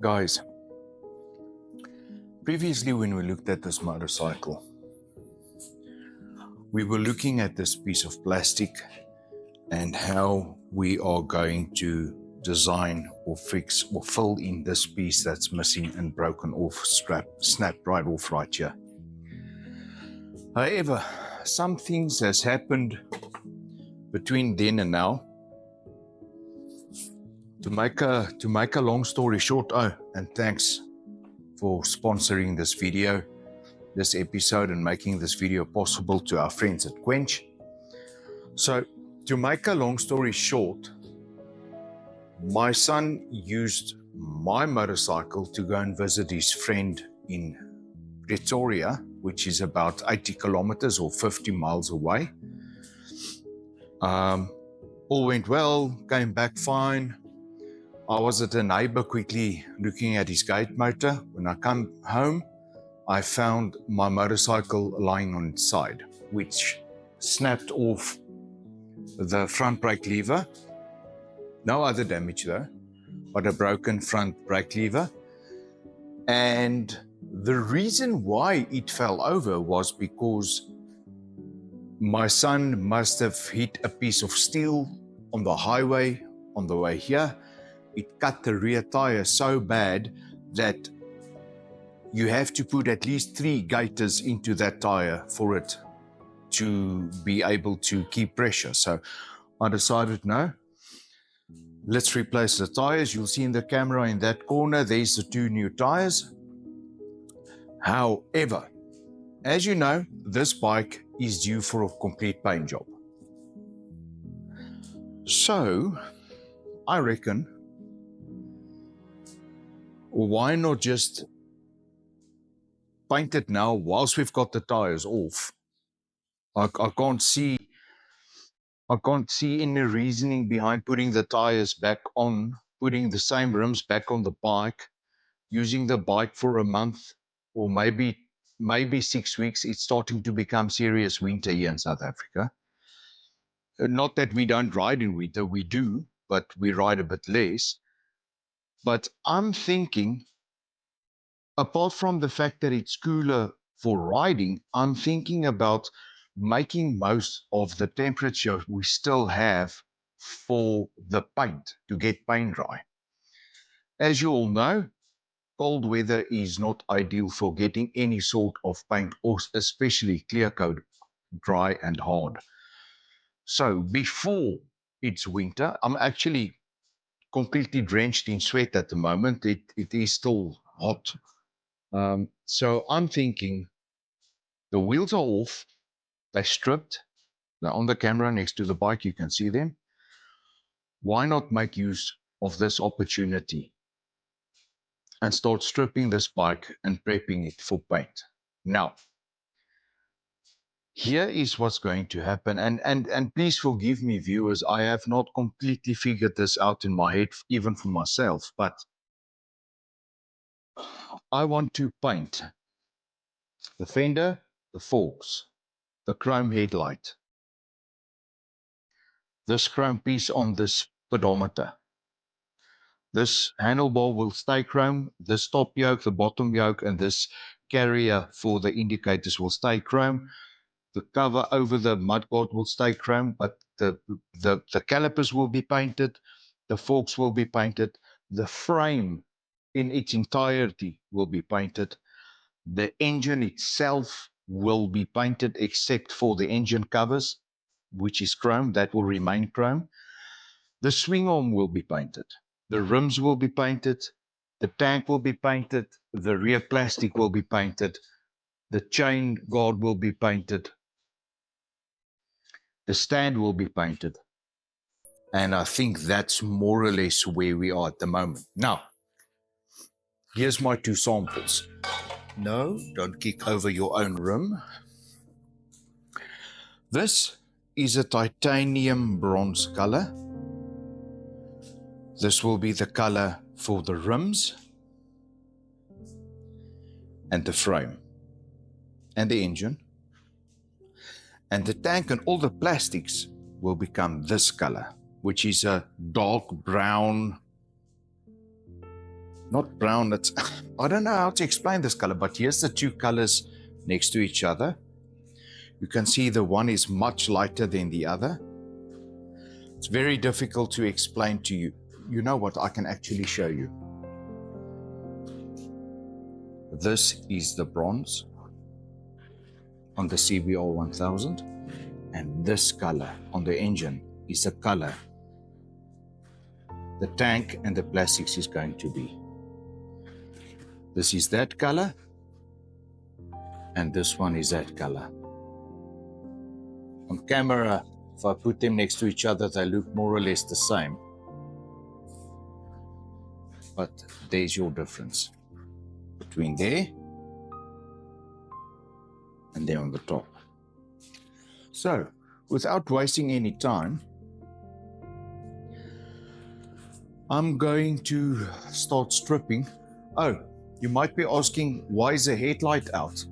Guys, previously when we looked at this motorcycle, we were looking at this piece of plastic and how we are going to design or fix or fill in this piece that's missing and broken off, snapped right off right here. However, some things has happened between then and now. To make a long story short, and thanks for sponsoring this video, this episode, and making this video possible to our friends at Quench. So, to make a long story short, my son used my motorcycle to go and visit his friend in Pretoria, which is about 80 kilometers or 50 miles away. All went well, came back fine. I was at a neighbor quickly looking at his gate motor. When I come home, I found my motorcycle lying on its side, which snapped off the front brake lever. No other damage though, but a broken front brake lever. And the reason why it fell over was because my son must have hit a piece of steel on the highway on the way here. It cut the rear tire so bad that you have to put at least 3 gaiters into that tire for it to be able to keep pressure. So I decided, no, let's replace the tires. You'll see in the camera in that corner, there's the 2 new tires. However, as you know, this bike is due for a complete paint job. So I reckon, why not just paint it now whilst we've got the tires off? I can't see any reasoning behind putting the tires back on, putting the same rims back on the bike, using the bike for a month or maybe 6 weeks. It's starting to become serious winter here in South Africa. Not that we don't ride in winter, we do, but we ride a bit less. But I'm thinking, apart from the fact that it's cooler for riding, I'm thinking about making most of the temperature we still have for the paint to get paint dry. As you all know, cold weather is not ideal for getting any sort of paint, or especially clear coat, dry and hard. So before it's winter, I'm actually completely drenched in sweat at the moment. It is still hot. So I'm thinking the wheels are off, they're stripped, they're on the camera next to the bike, you can see them. Why not make use of this opportunity and start stripping this bike and prepping it for paint? Now, here is what's going to happen, and please forgive me, viewers, I have not completely figured this out in my head, even for myself, but I want to paint the fender, the forks, the chrome headlight, this chrome piece on this pedometer. This handlebar will stay chrome, this top yoke, the bottom yoke, and this carrier for the indicators will stay chrome. The cover over the mudguard will stay chrome, but the calipers will be painted, the forks will be painted, the frame in its entirety will be painted, the engine itself will be painted except for the engine covers, which is chrome, that will remain chrome. The swing arm will be painted, the rims will be painted, the tank will be painted, the rear plastic will be painted, the chain guard will be painted, the stand will be painted. And I think that's more or less where we are at the moment. Now, here's my 2 samples. No, don't kick over your own rim. This is a titanium bronze color. This will be the color for the rims and the frame and the engine. And the tank and all the plastics will become this color, which is a dark brown not brown, it's, I don't know how to explain this color, but here's the two colors next to each other. You can see the one is much lighter than the other. It's very difficult to explain to you. You know what, I can actually show you. This is the bronze on the CBR 1000, and this color on the engine is the color the tank and the plastics is going to be. This is that color, and this one is that color. On camera, if I put them next to each other, they look more or less the same. But there's your difference between there and there on the top. So, without wasting any time, I'm going to start stripping. Oh, you might be asking, why is the headlight out?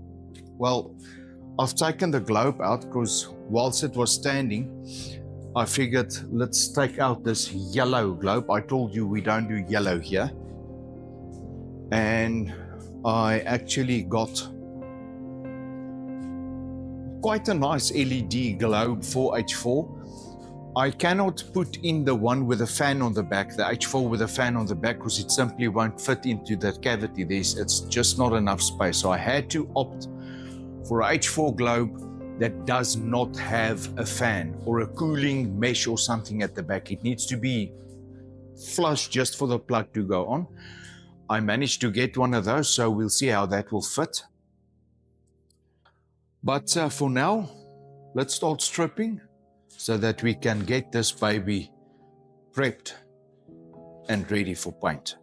Well, I've taken the globe out because whilst it was standing, I figured let's take out this yellow globe. I told you we don't do yellow here. And I actually got quite a nice LED globe for H4. I cannot put in the one with a fan on the back, the H4 with a fan on the back, because it simply won't fit into that cavity. It's just not enough space. So I had to opt for a H4 globe that does not have a fan or a cooling mesh or something at the back. It needs to be flush just for the plug to go on. I managed to get one of those, so we'll see how that will fit. But for now, let's start stripping so that we can get this baby prepped and ready for paint.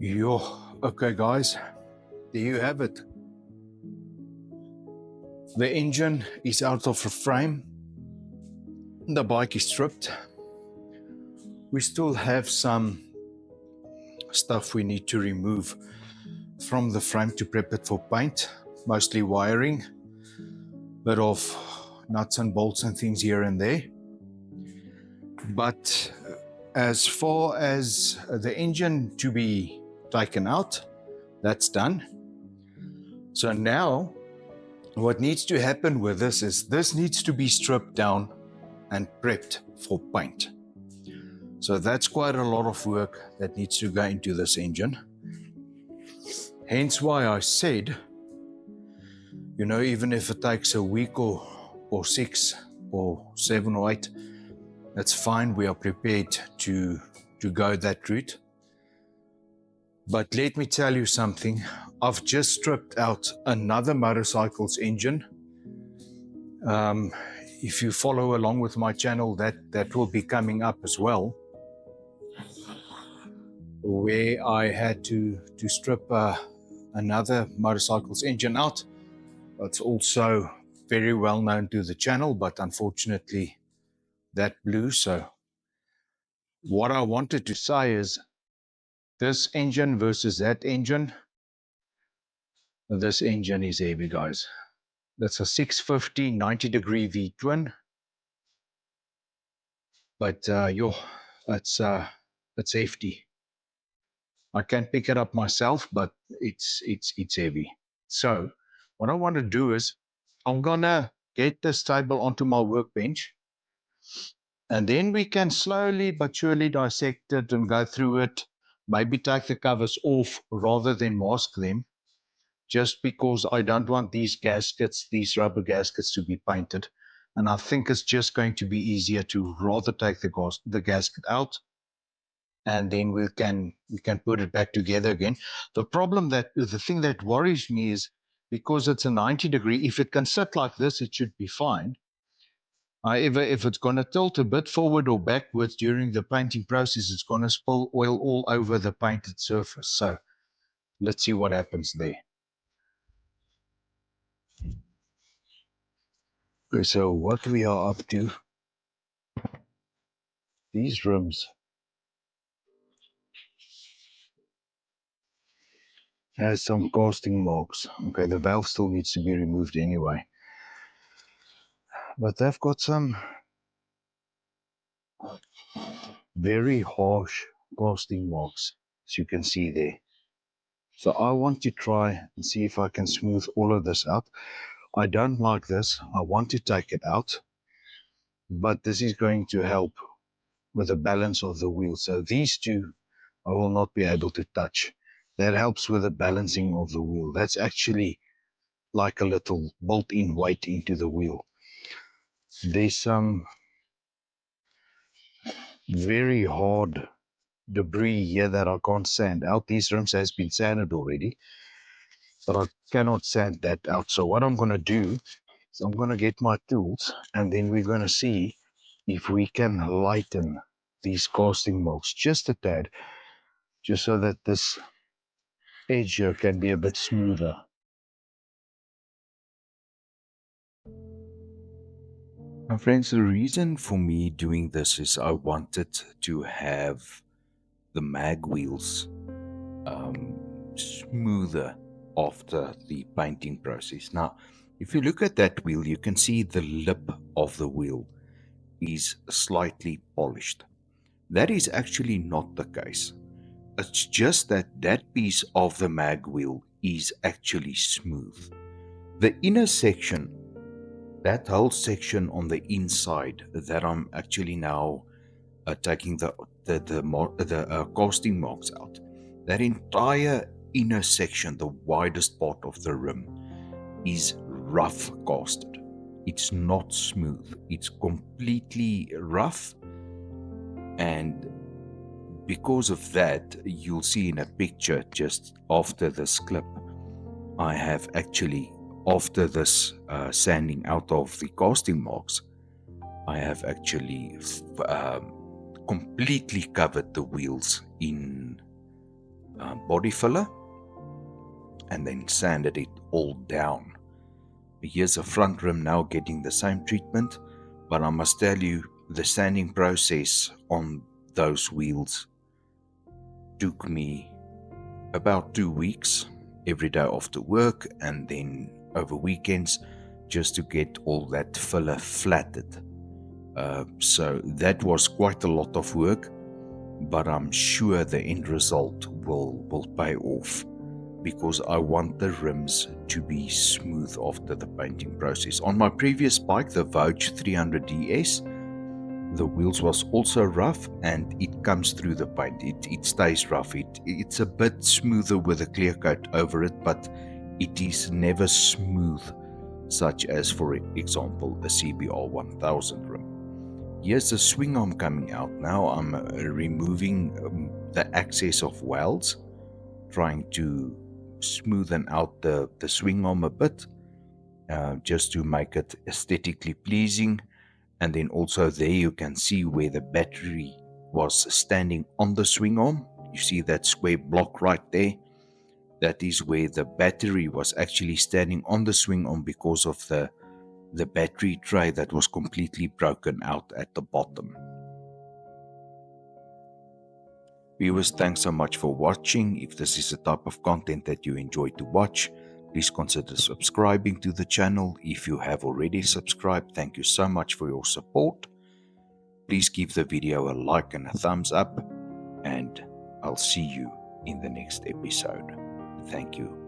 Yo, okay guys, there you have it. The engine is out of the frame. The bike is stripped. We still have some stuff we need to remove from the frame to prep it for paint, mostly wiring, bit of nuts and bolts and things here and there. But as far as the engine to be taken out, that's done. So now what needs to happen with this is this needs to be stripped down and prepped for paint. So that's quite a lot of work that needs to go into this engine. Hence why I said, you know, even if it takes a week or 6 or 7 or 8, that's fine. We are prepared to go that route. But let me tell you something. I've just stripped out another motorcycle's engine. If you follow along with my channel, that will be coming up as well, where I had to strip another motorcycle's engine out. It's also very well known to the channel, but unfortunately that blew. So what I wanted to say is this engine versus that engine, this engine is heavy, guys. That's a 650 90-degree V-twin. But it's hefty. I can pick it up myself, but it's heavy. So what I want to do is I'm gonna get this table onto my workbench, and then we can slowly but surely dissect it and go through it. Maybe take the covers off rather than mask them, just because I don't want these gaskets, these rubber gaskets, to be painted. And I think it's just going to be easier to rather take the gasket out, and then we can put it back together again. The thing that worries me is because it's a 90-degree, if it can sit like this, it should be fine. However, if it's going to tilt a bit forward or backwards during the painting process, it's going to spill oil all over the painted surface. So let's see what happens there. Okay, so what we are up to, these rims has some casting marks. Okay, the valve still needs to be removed anyway, but they've got some very harsh casting marks, as you can see there. So I want to try and see if I can smooth all of this out. I don't like this. I want to take it out, but this is going to help with the balance of the wheel. So these two I will not be able to touch. That helps with the balancing of the wheel. That's actually like a little built-in weight into the wheel. There's some very hard debris here that I can't sand out. These rims has been sanded already, but I cannot sand that out. So what I'm going to do is I'm going to get my tools, and then we're going to see if we can lighten these casting marks just a tad, just so that this edge here can be a bit smoother. My friends, the reason for me doing this is I wanted to have the mag wheels smoother after the painting process. Now, if you look at that wheel, you can see the lip of the wheel is slightly polished. That is actually not the case. It's just that that piece of the mag wheel is actually smooth. The inner section, that whole section on the inside that I'm actually now taking the casting marks out, that entire inner section, the widest part of the rim, is rough casted. It's not smooth. It's completely rough, and because of that, you'll see in a picture just after this clip, I have actually, after this sanding out of the casting marks, I have actually completely covered the wheels in body filler and then sanded it all down. Here's a front rim now getting the same treatment, but I must tell you, the sanding process on those wheels took me about 2 weeks, every day after work and then over weekends, just to get all that filler flatted. So that was quite a lot of work, but I'm sure the end result will pay off, because I want the rims to be smooth after the painting process. On my previous bike, the Vogue 300DS, the wheels was also rough and it comes through the paint. It stays rough. It's a bit smoother with a clear coat over it, but it is never smooth, such as, for example, a CBR 1000 rim. Here's the swing arm coming out now. I'm removing the excess of welds, trying to smoothen out the swing arm a bit, just to make it aesthetically pleasing. And then also there you can see where the battery was standing on the swing arm. You see that square block right there? That is where the battery was actually standing on the swing arm because of the battery tray that was completely broken out at the bottom. Viewers, thanks so much for watching. If this is the type of content that you enjoy to watch, please consider subscribing to the channel. If you have already subscribed, thank you so much for your support. Please give the video a like and a thumbs up, and I'll see you in the next episode. Thank you.